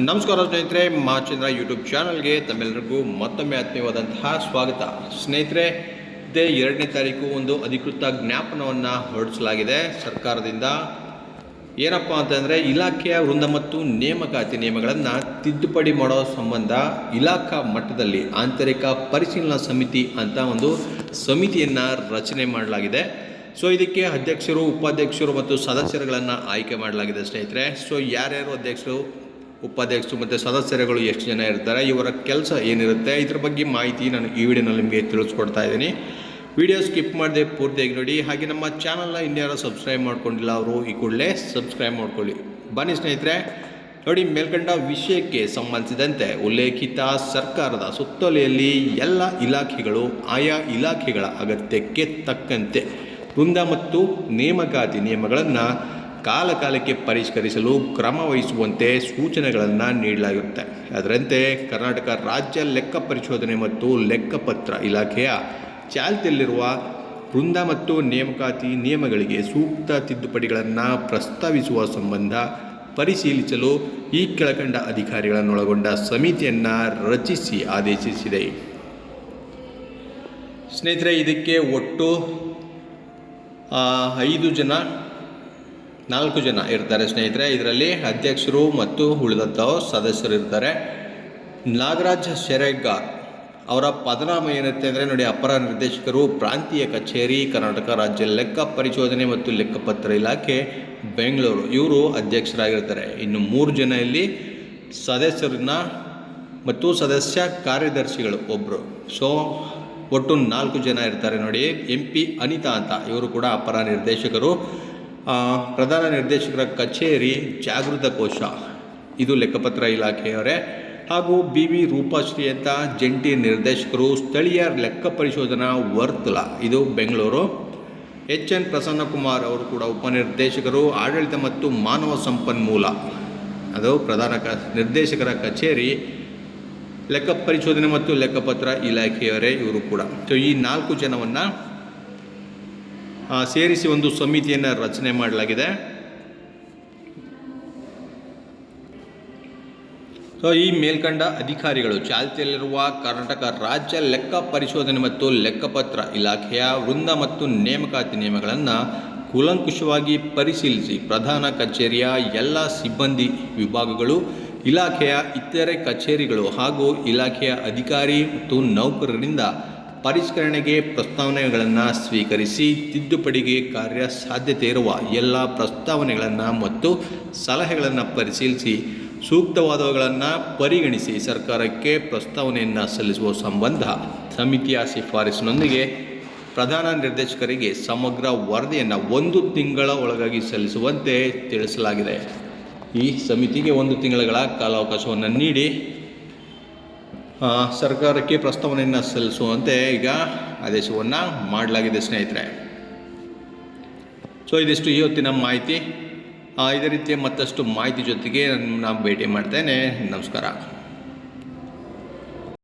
ನಮಸ್ಕಾರ ಸ್ನೇಹಿತರೆ, ಮಾಚಂದ್ರ ಯೂಟ್ಯೂಬ್ ಚಾನಲ್ಗೆ ತಮ್ಮೆಲ್ಲರಿಗೂ ಮತ್ತೊಮ್ಮೆ ಆತ್ಮೀಯವಾದಂತಹ ಸ್ವಾಗತ. ಸ್ನೇಹಿತರೆ, ಇದೇ 2ನೇ ತಾರೀಕು ಒಂದು ಅಧಿಕೃತ ಜ್ಞಾಪನವನ್ನು ಹೊರಡಿಸಲಾಗಿದೆ ಸರ್ಕಾರದಿಂದ. ಏನಪ್ಪ ಅಂತಂದರೆ, ಇಲಾಖೆಯ ವೃಂದ ಮತ್ತು ನೇಮಕಾತಿ ನಿಯಮಗಳನ್ನು ತಿದ್ದುಪಡಿ ಮಾಡೋ ಸಂಬಂಧ ಇಲಾಖಾ ಮಟ್ಟದಲ್ಲಿ ಆಂತರಿಕ ಪರಿಶೀಲನಾ ಸಮಿತಿ ಅಂತ ಒಂದು ಸಮಿತಿಯನ್ನು ರಚನೆ ಮಾಡಲಾಗಿದೆ. ಸೊ ಇದಕ್ಕೆ ಅಧ್ಯಕ್ಷರು, ಉಪಾಧ್ಯಕ್ಷರು ಮತ್ತು ಸದಸ್ಯರುಗಳನ್ನು ಆಯ್ಕೆ ಮಾಡಲಾಗಿದೆ ಸ್ನೇಹಿತರೆ. ಸೊ ಯಾರ್ಯಾರು ಅಧ್ಯಕ್ಷರು, ಉಪಾಧ್ಯಕ್ಷರು ಮತ್ತು ಸದಸ್ಯರುಗಳು ಎಷ್ಟು ಜನ ಇರ್ತಾರೆ, ಇವರ ಕೆಲಸ ಏನಿರುತ್ತೆ, ಇದ್ರ ಬಗ್ಗೆ ಮಾಹಿತಿ ನಾನು ಈ ವಿಡಿಯೋನಲ್ಲಿ ನಿಮಗೆ ತಿಳಿಸ್ಕೊಡ್ತಾ ಇದ್ದೀನಿ. ವಿಡಿಯೋ ಸ್ಕಿಪ್ ಮಾಡದೆ ಪೂರ್ತಿಯಾಗಿ ನೋಡಿ. ಹಾಗೆ ನಮ್ಮ ಚಾನಲ್ನ ಇನ್ಯಾರು ಸಬ್ಸ್ಕ್ರೈಬ್ ಮಾಡ್ಕೊಂಡಿಲ್ಲ ಅವರು ಈ ಕೂಡಲೇ ಸಬ್ಸ್ಕ್ರೈಬ್ ಮಾಡ್ಕೊಳ್ಳಿ. ಬನ್ನಿ ಸ್ನೇಹಿತರೆ, ನೋಡಿ, ಮೇಲ್ಕಂಡ ವಿಷಯಕ್ಕೆ ಸಂಬಂಧಿಸಿದಂತೆ ಉಲ್ಲೇಖಿತ ಸರ್ಕಾರದ ಸುತ್ತೋಲೆಯಲ್ಲಿ ಎಲ್ಲ ಇಲಾಖೆಗಳು ಆಯಾ ಇಲಾಖೆಗಳ ಅಗತ್ಯಕ್ಕೆ ತಕ್ಕಂತೆ ವೃಂದ ಮತ್ತು ನೇಮಕಾತಿ ನಿಯಮಗಳನ್ನು ಕಾಲಕಾಲಕ್ಕೆ ಪರಿಷ್ಕರಿಸಲು ಕ್ರಮ ವಹಿಸುವಂತೆ ಸೂಚನೆಗಳನ್ನು ನೀಡಲಾಗಿರುತ್ತೆ. ಅದರಂತೆ ಕರ್ನಾಟಕ ರಾಜ್ಯ ಲೆಕ್ಕ ಪರಿಶೋಧನೆ ಮತ್ತು ಲೆಕ್ಕಪತ್ರ ಇಲಾಖೆಯ ಚಾಲ್ತಿಯಲ್ಲಿರುವ ವೃಂದ ಮತ್ತು ನೇಮಕಾತಿ ನಿಯಮಗಳಿಗೆ ಸೂಕ್ತ ತಿದ್ದುಪಡಿಗಳನ್ನು ಪ್ರಸ್ತಾವಿಸುವ ಸಂಬಂಧ ಪರಿಶೀಲಿಸಲು ಈ ಕೆಳಕಂಡ ಅಧಿಕಾರಿಗಳನ್ನೊಳಗೊಂಡ ಸಮಿತಿಯನ್ನು ರಚಿಸಿ ಆದೇಶಿಸಿದೆ. ಸ್ನೇಹಿತರೆ, ಇದಕ್ಕೆ ಒಟ್ಟು 4 ಜನ ಇರ್ತಾರೆ ಸ್ನೇಹಿತರೆ. ಇದರಲ್ಲಿ ಅಧ್ಯಕ್ಷರು ಮತ್ತು ಉಳಿದಂಥವು ಸದಸ್ಯರು ಇರ್ತಾರೆ. ನಾಗರಾಜ್ ಶೆರೆಗಾರ್ ಅವರ ಪದನಾಮ ಏನಿರುತ್ತೆ ಅಂದರೆ, ನೋಡಿ, ಅಪರ ನಿರ್ದೇಶಕರು, ಪ್ರಾಂತೀಯ ಕಚೇರಿ, ಕರ್ನಾಟಕ ರಾಜ್ಯ ಲೆಕ್ಕ ಪರಿಶೋಧನೆ ಮತ್ತು ಲೆಕ್ಕಪತ್ರ ಇಲಾಖೆ, ಬೆಂಗಳೂರು, ಇವರು ಅಧ್ಯಕ್ಷರಾಗಿರ್ತಾರೆ. ಇನ್ನು 3 ಜನ ಇಲ್ಲಿ ಸದಸ್ಯರನ್ನ ಮತ್ತು ಸದಸ್ಯ ಕಾರ್ಯದರ್ಶಿಗಳು ಒಬ್ಬರು. ಸೊ ಒಟ್ಟು 4 ಜನ ಇರ್ತಾರೆ. ನೋಡಿ, MP ಅನಿತಾ ಅಂತ, ಇವರು ಕೂಡ ಅಪರ ನಿರ್ದೇಶಕರು. ಪ್ರಧಾನ ನಿರ್ದೇಶಕರ ಕಚೇರಿ, ಜಾಗೃತ ಕೋಶ, ಇದು ಲೆಕ್ಕಪತ್ರ ಇಲಾಖೆಯವರೇ. ಹಾಗೂ BV ರೂಪಶ್ರೀ ಅಂತ ಜಂಟಿ ನಿರ್ದೇಶಕರು, ಸ್ಥಳೀಯ ಲೆಕ್ಕ ಪರಿಶೋಧನಾ ವರ್ತುಲ, ಇದು ಬೆಂಗಳೂರು. HN ಪ್ರಸನ್ನಕುಮಾರ್ ಅವರು ಕೂಡ ಉಪನಿರ್ದೇಶಕರು, ಆಡಳಿತ ಮತ್ತು ಮಾನವ ಸಂಪನ್ಮೂಲ, ಅದು ಪ್ರಧಾನ ನಿರ್ದೇಶಕರ ಕಚೇರಿ, ಲೆಕ್ಕ ಪರಿಶೋಧನೆ ಮತ್ತು ಲೆಕ್ಕಪತ್ರ ಇಲಾಖೆಯವರೇ ಇವರು ಕೂಡ. ಸೊ ಈ 4 ಜನವನ್ನು ಸೇರಿಸಿ ಒಂದು ಸಮಿತಿಯನ್ನು ರಚನೆ ಮಾಡಲಾಗಿದೆ. ಸೊ ಈ ಮೇಲ್ಕಂಡ ಅಧಿಕಾರಿಗಳು ಚಾಲ್ತಿಯಲ್ಲಿರುವ ಕರ್ನಾಟಕ ರಾಜ್ಯ ಲೆಕ್ಕ ಪರಿಶೋಧನೆ ಮತ್ತು ಲೆಕ್ಕಪತ್ರ ಇಲಾಖೆಯ ವೃಂದ ಮತ್ತು ನೇಮಕಾತಿ ನಿಯಮಗಳನ್ನು ಕೂಲಂಕುಷವಾಗಿ ಪರಿಶೀಲಿಸಿ ಪ್ರಧಾನ ಕಚೇರಿಯ ಎಲ್ಲ ಸಿಬ್ಬಂದಿ ವಿಭಾಗಗಳು, ಇಲಾಖೆಯ ಇತರೆ ಕಚೇರಿಗಳು ಹಾಗೂ ಇಲಾಖೆಯ ಅಧಿಕಾರಿ ಮತ್ತು ನೌಕರರಿಂದ ಪರಿಷ್ಕರಣೆಗೆ ಪ್ರಸ್ತಾವನೆಗಳನ್ನು ಸ್ವೀಕರಿಸಿ ತಿದ್ದುಪಡಿಗೆ ಕಾರ್ಯ ಸಾಧ್ಯತೆ ಇರುವ ಎಲ್ಲ ಪ್ರಸ್ತಾವನೆಗಳನ್ನು ಮತ್ತು ಸಲಹೆಗಳನ್ನು ಪರಿಶೀಲಿಸಿ ಸೂಕ್ತವಾದವುಗಳನ್ನು ಪರಿಗಣಿಸಿ ಸರ್ಕಾರಕ್ಕೆ ಪ್ರಸ್ತಾವನೆಯನ್ನು ಸಲ್ಲಿಸುವ ಸಂಬಂಧ ಸಮಿತಿಯ ಶಿಫಾರಸಿನೊಂದಿಗೆ ಪ್ರಧಾನ ನಿರ್ದೇಶಕರಿಗೆ ಸಮಗ್ರ ವರದಿಯನ್ನು 1 ತಿಂಗಳ ಒಳಗಾಗಿ ಸಲ್ಲಿಸುವಂತೆ ತಿಳಿಸಲಾಗಿದೆ. ಈ ಸಮಿತಿಗೆ 1 ತಿಂಗಳ ಕಾಲಾವಕಾಶವನ್ನು ನೀಡಿ ಸರ್ಕಾರಕ್ಕೆ ಪ್ರಸ್ತಾವನೆಯನ್ನು ಸಲ್ಲಿಸುವಂತೆ ಈಗ ಆದೇಶವನ್ನು ಮಾಡಲಾಗಿದೆ ಸ್ನೇಹಿತರೆ. ಸೊ ಇದಿಷ್ಟು ಇವತ್ತಿನ ಮಾಹಿತಿ. ಇದೇ ರೀತಿಯ ಮತ್ತಷ್ಟು ಮಾಹಿತಿ ಜೊತೆಗೆ ನಾನು ಭೇಟಿ ಮಾಡ್ತೇನೆ. ನಮಸ್ಕಾರ.